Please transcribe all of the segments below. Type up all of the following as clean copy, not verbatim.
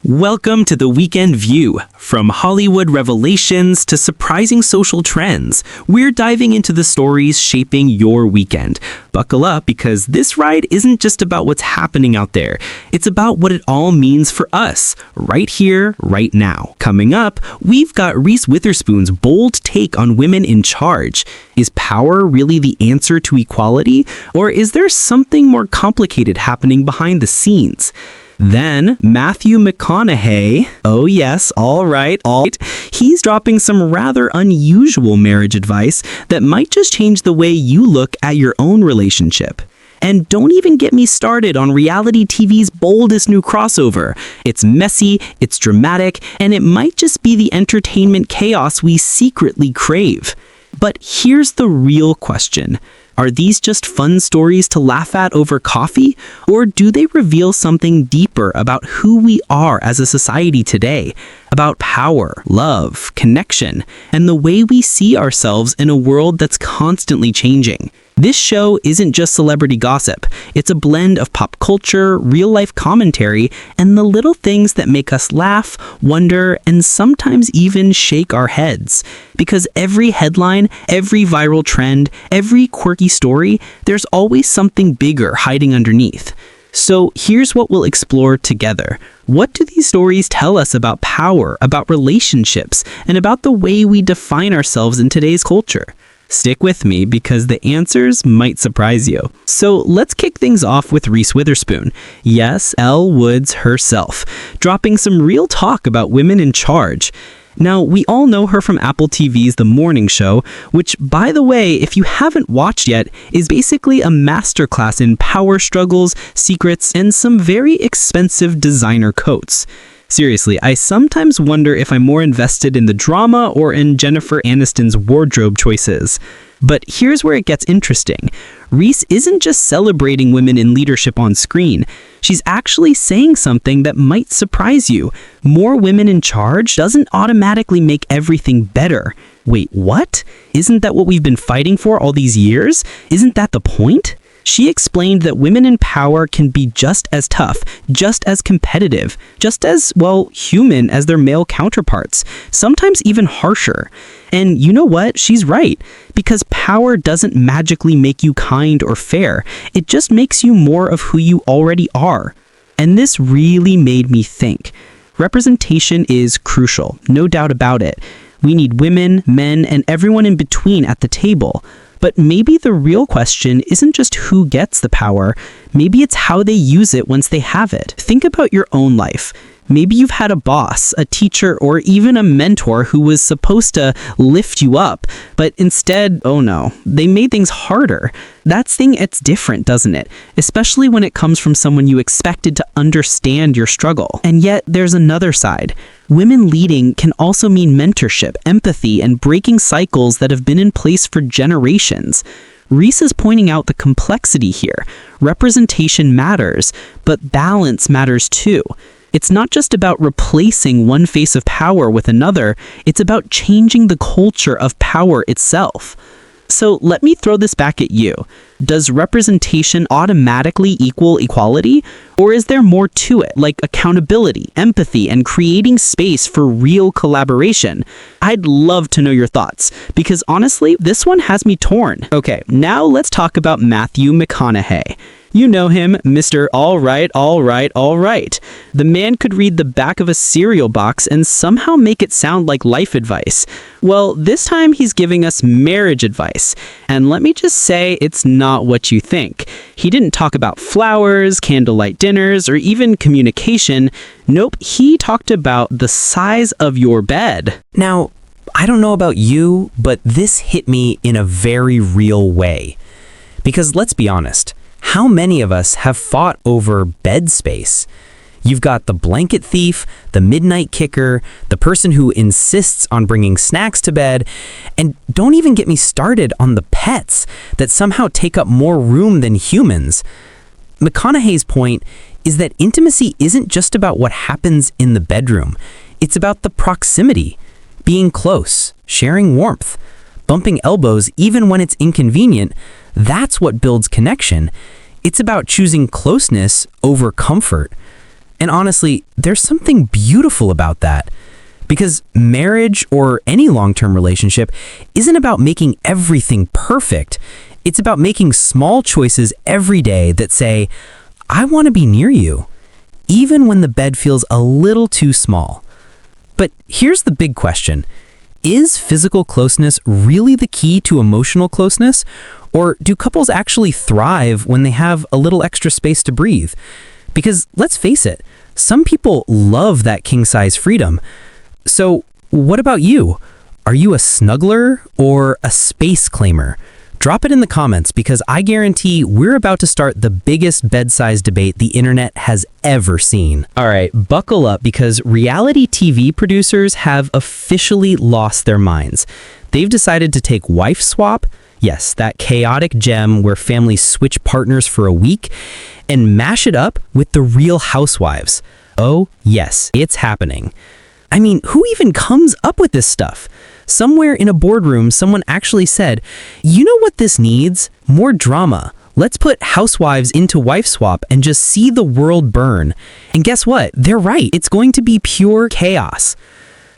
Welcome to the Weekend View. From Hollywood revelations to surprising social trends, we're diving into the stories shaping your weekend. Buckle up because this ride isn't just about what's happening out there. It's about what it all means for us, right here, right now. Coming up, we've got Reese Witherspoon's bold take on women in charge. Is power really the answer to equality? Or is there something more complicated happening behind the scenes? Then, Matthew McConaughey, oh yes, all right, he's dropping some rather unusual marriage advice that might just change the way you look at your own relationship. And don't even get me started on reality TV's boldest new crossover. It's messy, it's dramatic, and it might just be the entertainment chaos we secretly crave. But here's the real question. Are these just fun stories to laugh at over coffee? Or do they reveal something deeper about who we are as a society today? About power, love, connection, and the way we see ourselves in a world that's constantly changing. This show isn't just celebrity gossip. It's a blend of pop culture, real-life commentary, and the little things that make us laugh, wonder, and sometimes even shake our heads. Because every headline, every viral trend, every quirky story, there's always something bigger hiding underneath. So here's what we'll explore together. What do these stories tell us about power, about relationships, and about the way we define ourselves in today's culture? Stick with me because the answers might surprise you. So let's kick things off with Reese Witherspoon. Yes, Elle Woods herself, dropping some real talk about women in charge. Now, we all know her from Apple TV's The Morning Show, which, by the way, if you haven't watched yet, is basically a masterclass in power struggles, secrets, and some very expensive designer coats. Seriously, I sometimes wonder if I'm more invested in the drama or in Jennifer Aniston's wardrobe choices. But here's where it gets interesting. Reese isn't just celebrating women in leadership on screen. She's actually saying something that might surprise you. More women in charge doesn't automatically make everything better. Wait, what? Isn't that what we've been fighting for all these years? Isn't that the point? She explained that women in power can be just as tough, just as competitive, just as, well, human as their male counterparts, sometimes even harsher. And you know what? She's right. Because power doesn't magically make you kind or fair. It just makes you more of who you already are. And this really made me think. Representation is crucial, no doubt about it. We need women, men, and everyone in between at the table. But maybe the real question isn't just who gets the power, maybe it's how they use it once they have it. Think about your own life. Maybe you've had a boss, a teacher, or even a mentor who was supposed to lift you up, but instead, oh no, they made things harder. It's different, doesn't it? Especially when it comes from someone you expected to understand your struggle. And yet, there's another side. Women leading can also mean mentorship, empathy, and breaking cycles that have been in place for generations. Reese is pointing out the complexity here. Representation matters, but balance matters too. It's not just about replacing one face of power with another, it's about changing the culture of power itself. So let me throw this back at you. Does representation automatically equal equality? Or is there more to it, like accountability, empathy, and creating space for real collaboration? I'd love to know your thoughts, because honestly, this one has me torn. Okay, now let's talk about Matthew McConaughey. You know him, Mr. All right. The man could read the back of a cereal box and somehow make it sound like life advice. Well, this time he's giving us marriage advice. And let me just say, it's not what you think. He didn't talk about flowers, candlelight dinners, or even communication. Nope, he talked about the size of your bed. Now, I don't know about you, but this hit me in a very real way. Because let's be honest, how many of us have fought over bed space? You've got the blanket thief, the midnight kicker, the person who insists on bringing snacks to bed, and don't even get me started on the pets that somehow take up more room than humans. McConaughey's point is that intimacy isn't just about what happens in the bedroom. It's about the proximity, being close, sharing warmth, bumping elbows even when it's inconvenient. That's what builds connection. It's about choosing closeness over comfort. And honestly, there's something beautiful about that. Because marriage or any long-term relationship isn't about making everything perfect. It's about making small choices every day that say, I want to be near you, even when the bed feels a little too small. But here's the big question. Is physical closeness really the key to emotional closeness? Or do couples actually thrive when they have a little extra space to breathe? Because let's face it, some people love that king-size freedom. So what about you? Are you a snuggler or a space claimer? Drop it in the comments because I guarantee we're about to start the biggest bed-size debate the internet has ever seen. All right, buckle up because reality TV producers have officially lost their minds. They've decided to take wife swap, yes, that chaotic gem where families switch partners for a week, and mash it up with the Real Housewives. Oh, yes, it's happening. I mean, who even comes up with this stuff? Somewhere in a boardroom, someone actually said, you know what this needs? More drama. Let's put housewives into wife swap and just see the world burn. And guess what? They're right. It's going to be pure chaos.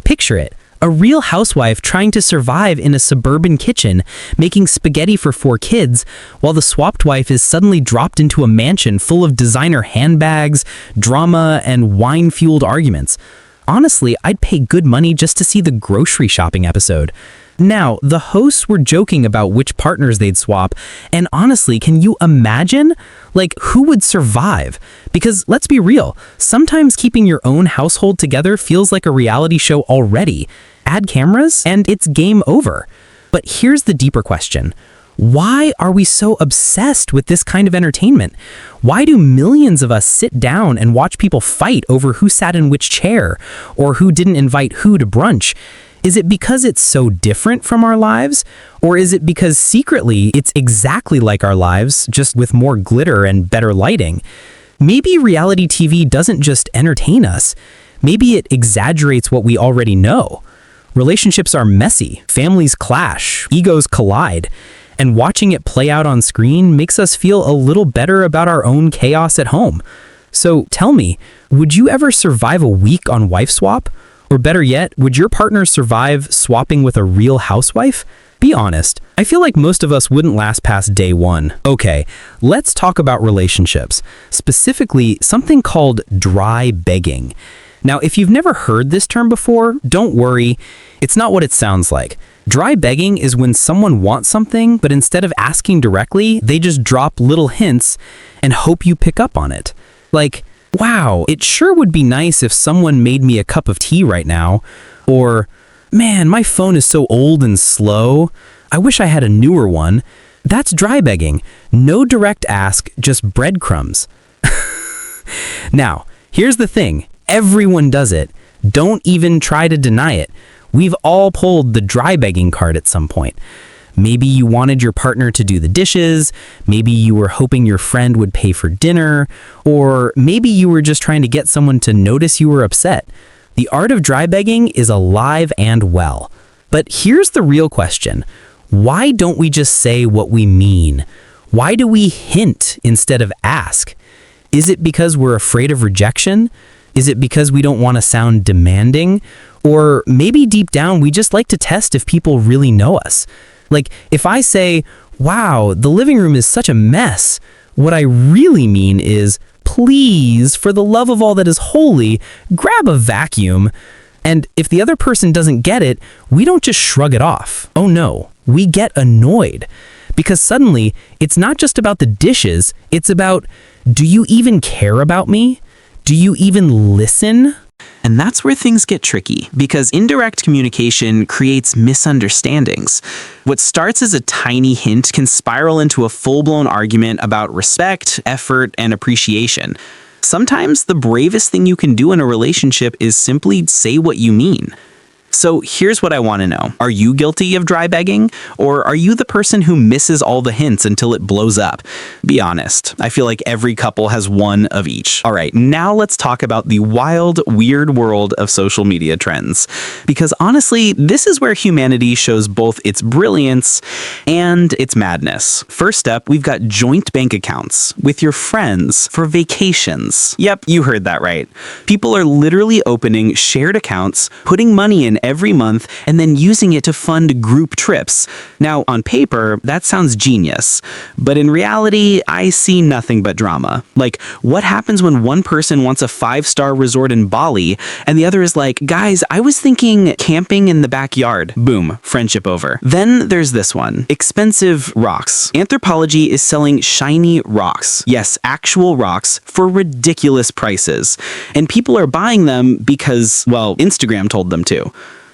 Picture it. A real housewife trying to survive in a suburban kitchen, making spaghetti for 4 kids, while the swapped wife is suddenly dropped into a mansion full of designer handbags, drama, and wine-fueled arguments. Honestly, I'd pay good money just to see the grocery shopping episode. Now, the hosts were joking about which partners they'd swap, and honestly, can you imagine? Like, who would survive? Because let's be real, sometimes keeping your own household together feels like a reality show already. Add cameras, and it's game over. But here's the deeper question. Why are we so obsessed with this kind of entertainment? Why do millions of us sit down and watch people fight over who sat in which chair or who didn't invite who to brunch? Is it because it's so different from our lives? Or is it because secretly it's exactly like our lives, just with more glitter and better lighting? Maybe reality TV doesn't just entertain us. Maybe it exaggerates what we already know. Relationships are messy, families clash, egos collide. And watching it play out on screen makes us feel a little better about our own chaos at home. So tell me, would you ever survive a week on wife swap? Or better yet, would your partner survive swapping with a real housewife? Be honest, I feel like most of us wouldn't last past day 1. Okay, let's talk about relationships, specifically something called dry begging. Now, if you've never heard this term before, don't worry, it's not what it sounds like. Dry begging is when someone wants something, but instead of asking directly, they just drop little hints and hope you pick up on it. Like, wow, it sure would be nice if someone made me a cup of tea right now. Or, man, my phone is so old and slow. I wish I had a newer one. That's dry begging. No direct ask, just breadcrumbs. Now, here's the thing. Everyone does it. Don't even try to deny it. We've all pulled the dry begging card at some point. Maybe you wanted your partner to do the dishes, maybe you were hoping your friend would pay for dinner, or maybe you were just trying to get someone to notice you were upset. The art of dry begging is alive and well. But here's the real question. Why don't we just say what we mean? Why do we hint instead of ask? Is it because we're afraid of rejection? Is it because we don't want to sound demanding? Or maybe deep down, we just like to test if people really know us. Like, if I say, wow, the living room is such a mess, what I really mean is, please, for the love of all that is holy, grab a vacuum. And if the other person doesn't get it, we don't just shrug it off. Oh no, we get annoyed. Because suddenly, it's not just about the dishes, it's about, do you even care about me? Do you even listen? And that's where things get tricky, because indirect communication creates misunderstandings. What starts as a tiny hint can spiral into a full-blown argument about respect, effort, and appreciation. Sometimes the bravest thing you can do in a relationship is simply say what you mean. So here's what I want to know. Are you guilty of dry begging? Or are you the person who misses all the hints until it blows up? Be honest. I feel like every couple has one of each. All right, now let's talk about the wild, weird world of social media trends. Because honestly, this is where humanity shows both its brilliance and its madness. First up, we've got joint bank accounts with your friends for vacations. Yep, you heard that right. People are literally opening shared accounts, putting money in every month, and then using it to fund group trips. Now, on paper, that sounds genius. But in reality, I see nothing but drama. Like, what happens when one person wants a 5-star resort in Bali, and the other is like, guys, I was thinking camping in the backyard. Boom, friendship over. Then there's this one, expensive rocks. Anthropology is selling shiny rocks. Yes, actual rocks for ridiculous prices. And people are buying them because, well, Instagram told them to.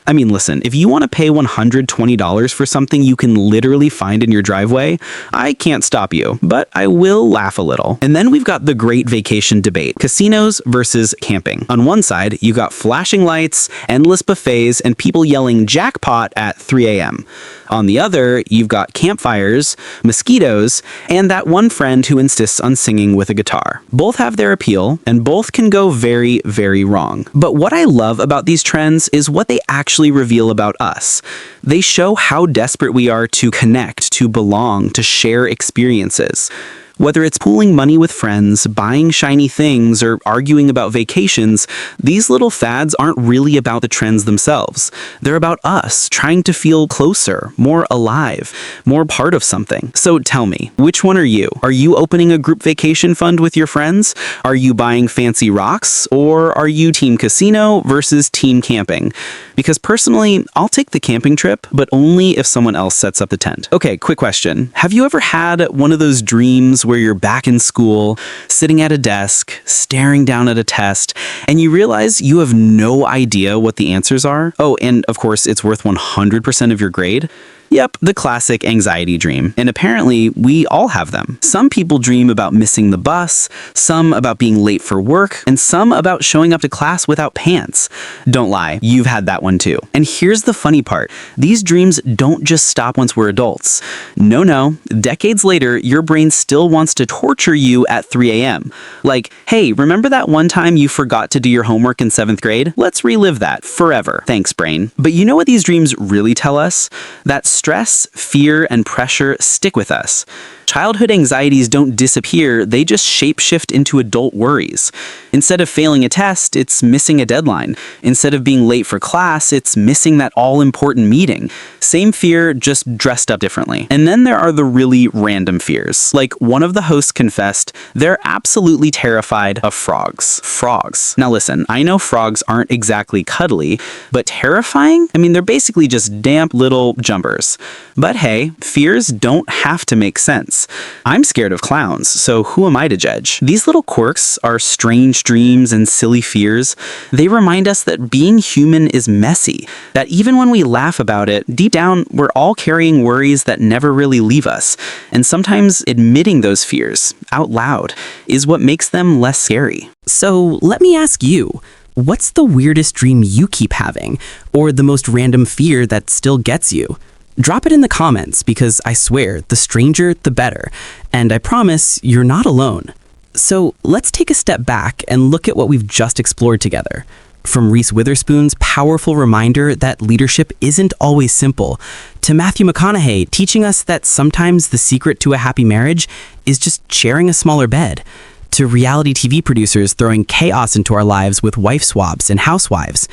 I mean, listen, if you want to pay $120 for something you can literally find in your driveway, I can't stop you, but I will laugh a little. And then we've got the great vacation debate, casinos versus camping. On one side, you got flashing lights, endless buffets, and people yelling jackpot at 3 a.m. On the other, you've got campfires, mosquitoes, and that one friend who insists on singing with a guitar. Both have their appeal, and both can go very, very wrong. But what I love about these trends is what they actually reveal about us. They show how desperate we are to connect, to belong, to share experiences. Whether it's pooling money with friends, buying shiny things, or arguing about vacations, these little fads aren't really about the trends themselves. They're about us trying to feel closer, more alive, more part of something. So tell me, which one are you? Are you opening a group vacation fund with your friends? Are you buying fancy rocks? Or are you team casino versus team camping? Because personally, I'll take the camping trip, but only if someone else sets up the tent. Okay, quick question. Have you ever had one of those dreams where you're back in school, sitting at a desk, staring down at a test, and you realize you have no idea what the answers are? Oh, and of course, it's worth 100% of your grade? Yep, the classic anxiety dream. And apparently, we all have them. Some people dream about missing the bus, some about being late for work, and some about showing up to class without pants. Don't lie, you've had that one too. And here's the funny part. These dreams don't just stop once we're adults. No, decades later, your brain still wants to torture you at 3 a.m. Like, hey, remember that one time you forgot to do your homework in 7th grade? Let's relive that forever. Thanks, brain. But you know what these dreams really tell us? That stress, fear, and pressure stick with us. Childhood anxieties don't disappear, they just shapeshift into adult worries. Instead of failing a test, it's missing a deadline. Instead of being late for class, it's missing that all-important meeting. Same fear, just dressed up differently. And then there are the really random fears. Like one of the hosts confessed, they're absolutely terrified of frogs. Frogs. Now listen, I know frogs aren't exactly cuddly, but terrifying? I mean, they're basically just damp little jumpers. But hey, fears don't have to make sense. I'm scared of clowns, so who am I to judge? These little quirks are strange dreams and silly fears. They remind us that being human is messy, that even when we laugh about it, deep down, we're all carrying worries that never really leave us. And sometimes admitting those fears out loud is what makes them less scary. So let me ask you, what's the weirdest dream you keep having? Or the most random fear that still gets you? Drop it in the comments because I swear, the stranger, the better. And I promise you're not alone. So let's take a step back and look at what we've just explored together. From Reese Witherspoon's powerful reminder that leadership isn't always simple, to Matthew McConaughey teaching us that sometimes the secret to a happy marriage is just sharing a smaller bed, to reality TV producers throwing chaos into our lives with wife swaps and housewives.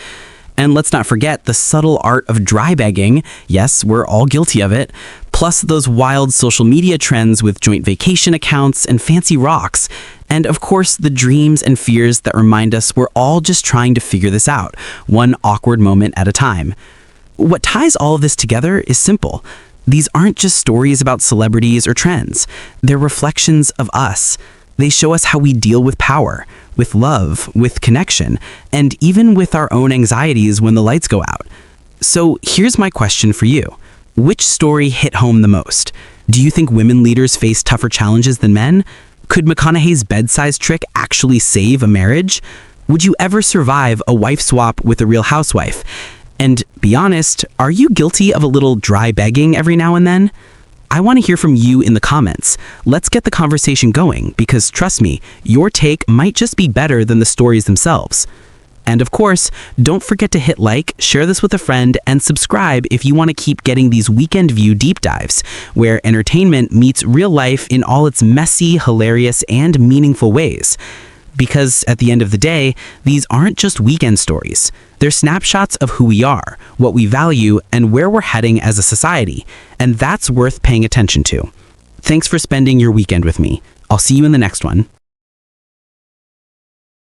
And let's not forget the subtle art of dry begging. Yes, we're all guilty of it. Plus those wild social media trends with joint vacation accounts and fancy rocks. And of course, the dreams and fears that remind us we're all just trying to figure this out, one awkward moment at a time. What ties all of this together is simple. These aren't just stories about celebrities or trends. They're reflections of us. They show us how we deal with power, with love, with connection, and even with our own anxieties when the lights go out. So here's my question for you. Which story hit home the most? Do you think women leaders face tougher challenges than men? Could McConaughey's bed-sized trick actually save a marriage? Would you ever survive a wife swap with a real housewife? And be honest, are you guilty of a little dry begging every now and then? I want to hear from you in the comments. Let's get the conversation going because trust me, your take might just be better than the stories themselves. And of course, don't forget to hit like, share this with a friend, and subscribe if you want to keep getting these Weekend View deep dives, where entertainment meets real life in all its messy, hilarious, and meaningful ways. Because at the end of the day, these aren't just weekend stories. They're snapshots of who we are, what we value, and where we're heading as a society. And that's worth paying attention to. Thanks for spending your weekend with me. I'll see you in the next one.